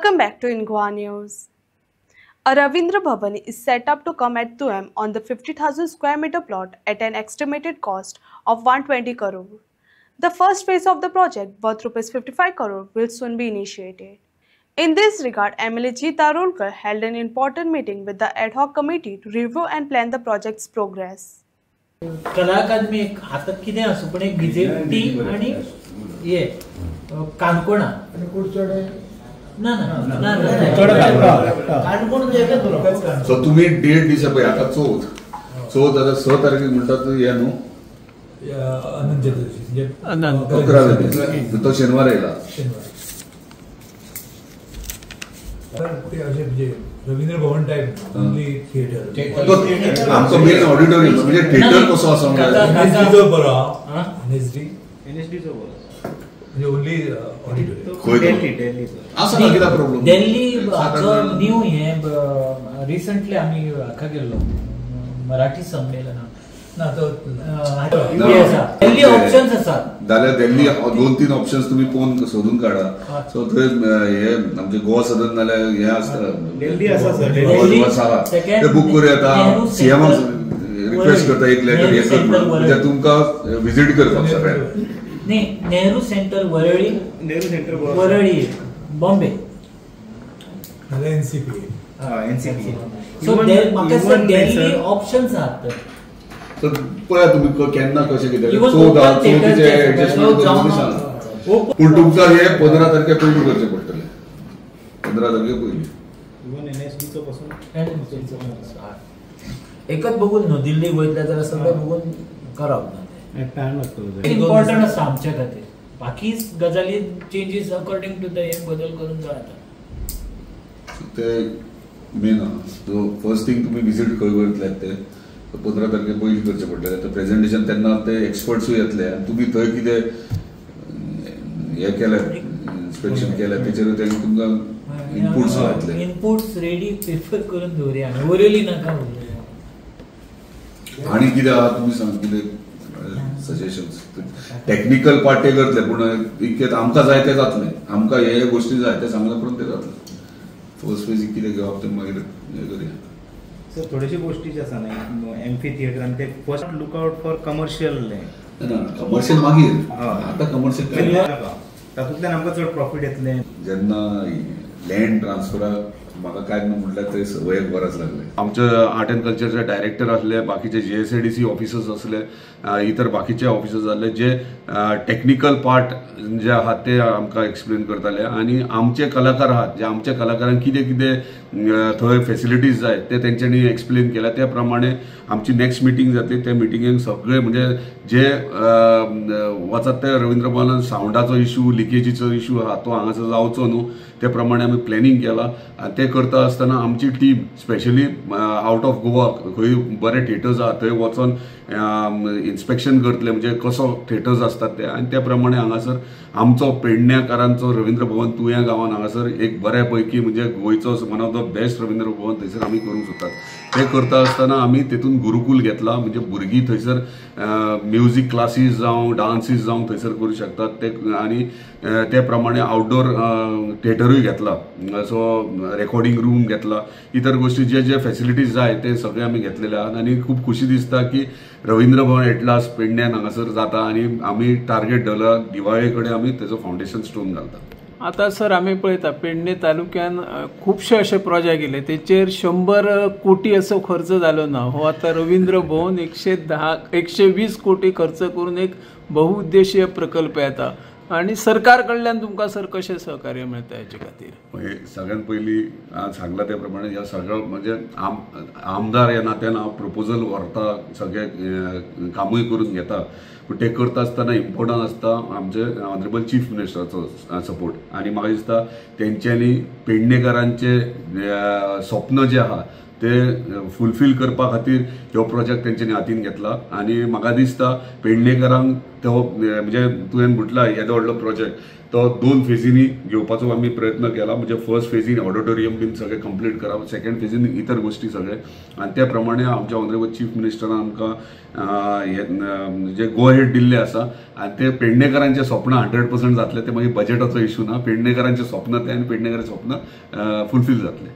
Welcome back to Ingoa News. A Ravindra Bhavan is set up to come at 2 am on the 50,000 square meter plot at an estimated cost of 120 crore. The first phase of the project, worth Rs 55 crore, will soon be initiated. In this regard, MLA G. Tarolkar held an important meeting with the ad hoc committee to review and plan the project's progress. कला अकादमी आता कितें आसूं पण एक BJP आणि हे काणकोणा ना ना ना काणकोण सो तुम्ही डेट दिसा पळय आता चौथ आता 6 तारखेक म्हणटात हे न्हू अनंत 11 तो शेनवार येयला रवींद्र भवन टाइप ओनली थिएटर आमचो मेन ऑडिटोरियम म्हणजे थिएटर कसो आसा एनएसडी बरो एनएसडी चो बरो म्हणजे ओनली ऑडिटोरियम दिल्ली आसा ना कितें प्रॉब्लेम दिल्ली न्यू हे रिसेंटली आम्ही हाका गेल्लो मराठी संमेलन ना तो दिल्ली ऑप्शन्स आसात जाल्यार दिल्ली 2-3 ऑप्शन्स तुम्ही पोवन सोदून काढा सो थंय हे आमचे गोवा सदन नाल्यार हे आसता दिल्ली आसा सर ते बुक करूया आता सीएम रिक्वेस्ट करता एक लेटर हे कर म्हणजे तुमकां विजिट करपाक सगळ्यांक नाही Nehru centre Worli Bombay NCP so म्हाका दिल्ली ऑप्शन्स आहात तर पळया तुम्ही केन्ना कशें कितें चवथीचे एडजस्टमेंट करून सांगा पूण तुमकां हे 15 तारखे पयलीं करचें पडटलें 15 तारखे पयलीं इवन एनएसडीचो पासून एकच बघून न्हू दिल्ली वयतले जाल्यार सगळें बघून करप ना टायम लागतलो इम्पॉर्टंट आसा आमच्या खातीर बाकी गजाली चेंजीस अकॉर्डिंग टू द हे बदल करून जाता ते मेन सो फर्स्ट थिंग तुम्ही विजिट खंय करतले ते 15 तारखे पयलीं करचें पडटलें तर प्रेझेंटेशन तेन्ना ते एक्सपर्ट्सूय येतले आनी तुमी थंय कितें हे केलें इन्स्पेक्शन केलें तेचेर तुमकां इनपुट्स येतले इनपुट्स रेडी प्रिफर करून दवरया आनी वरली नाका आनी कितें आहा तुमी सांग कितें सजेशन्स टेक्निकल पार्ट ते करतले पूण इतकें आमकां जाय तें जातलें आमकां हे गोश्टी जाय ते सांगले उपरांत तें जातलें फर्स्ट फेजीक कितें घेवप तें मागीर हें करया सर थोडेशे गोष्टी जे आसा न्ही एम्फी थिएटरान ते first look out for commercial ना कमर्शियल मागीर आतां कमर्शियल तातूंतल्यान आमकां चड प्रॉफिट येतलें जेन्ना लँड ट्रान्सफराक म्हाका काय म्हणल्यार थंय वयक बरच लागले आमचे आर्ट अँड कल्चरचे डायरेक्टर असले बाकीचे जीएसएडीसी ऑफिसर्स असले इतर बाकीचे ऑफिसर्स आसले जे टेक्निकल पार्ट जे आहात ते आमकां एक्सप्लेन करताले आनी आमचे कलाकार आहात जे आमच्या कलाकारांक कितें कितें थंय फॅसिलिटीज जाय ते तेंच्यांनी एक्सप्लेन केल्या त्या प्रमाणे आमची नेक्स्ट मिटींग जातली त्या मिटिंगेक सगळे म्हणजे जे वचत ते रवींद्र भवनान सावंडाचो इशू लिकेजीचो इशू आहा तो हांगासर जावचो न्हू ते प्रमाणे आमी प्लॅनिंग केला आनी ते करता आसतना आमची team specially out of Goa खंय बरे थिएटर्स आहा थंय वचोन इन्स्पेक्शन करतले म्हणजे कसो थिएटर्स असतात ते आनी त्या प्रमाणे हांगासर आमचो पेडण्याकारांचो रवींद्र भवन तुया गांवांत हांगासर एक बऱ्या पैकी म्हणजे गोंयचो one of the best Ravindra Bhavan थंयसर आमी करूंक सोदतात ते करता आसतना आमी तेतून गुरुकूल घेतला म्हणजे भुरगीं थंयसर म्युजीक क्लासीस जावं डान्सीस जावं थंयसर करूं शकतात ते आनी ते प्रमाणे आउटडोर थिएटरूय घेतला सो रेकॉर्डिंग रूम घेतला इतर गोष्टी जे जे फॅसिलिटीज जाय ते सगळे आमी घेतलेले आहात आनी खूब खुशी दिसता की रवींद्र भवन एट लास्ट पेडण्यान हांगासर जाता आनी आमी टार्गेट दवरला दिवाळे कडेन आमी तेजो फावंडेशन स्टोन घालता आता सर आम्ही पळयता पेडणे तालुक्यान खूपशे असे प्रोजेक्ट येले तेचेर 100 कोटी असो खर्च जालो ना हो आता रवींद्र भवन 120 कोटी खर्च करून एक बहुउद्देशीय प्रकल्प येता आणि सरकार कडल्यान तुमकां सर कशें सहकार्य मेळटा हेचे खातीर सगळ्यात पयलीं हांवें सांगला त्या प्रमाणे ह्या सगळं म्हणजे आमदार ह्या नात्यान हांव प्रपोजल व्हरता सगळे कामूय करून घेता पूण ते करता आसतना इम्पॉर्टंट आसता आमचे ऑनरेबल चीफ मिनिस्टराचो सपोर्ट आनी म्हाका दिसता तेंच्यांनी पेडणेकारांचे स्वप्न जे आहा ते फुलफील करपा खातीर ह्यो प्रोजेक्ट तेंच्यांनी हातीन घेतला आनी म्हाका दिसता पेडणेकरांक तो म्हणजे तुवें म्हटला येदो व्हडलो प्रोजेक्ट तो 2 फेजींनी घेवपाचो आमी प्रयत्न केला. म्हणजे फर्स्ट फेजीन ऑडिटोरियम बीन सगळे कंप्लीट करप, सेकंड फेजीन इतर गोष्टी सगळे आनी त्या प्रमाणे आमच्या ऑनरेबल चीफ मिनिस्टरान आमकां जे गो हेड दिल्ले आसा आनी ते पेडणेकरांचे स्वप्न 100% जातले. ते मागीर बजेटाचो इशू ना, पेडणेकरांचे स्वप्न ते आनी पेडणेकरांचे स्वप्न फुलफील जातले.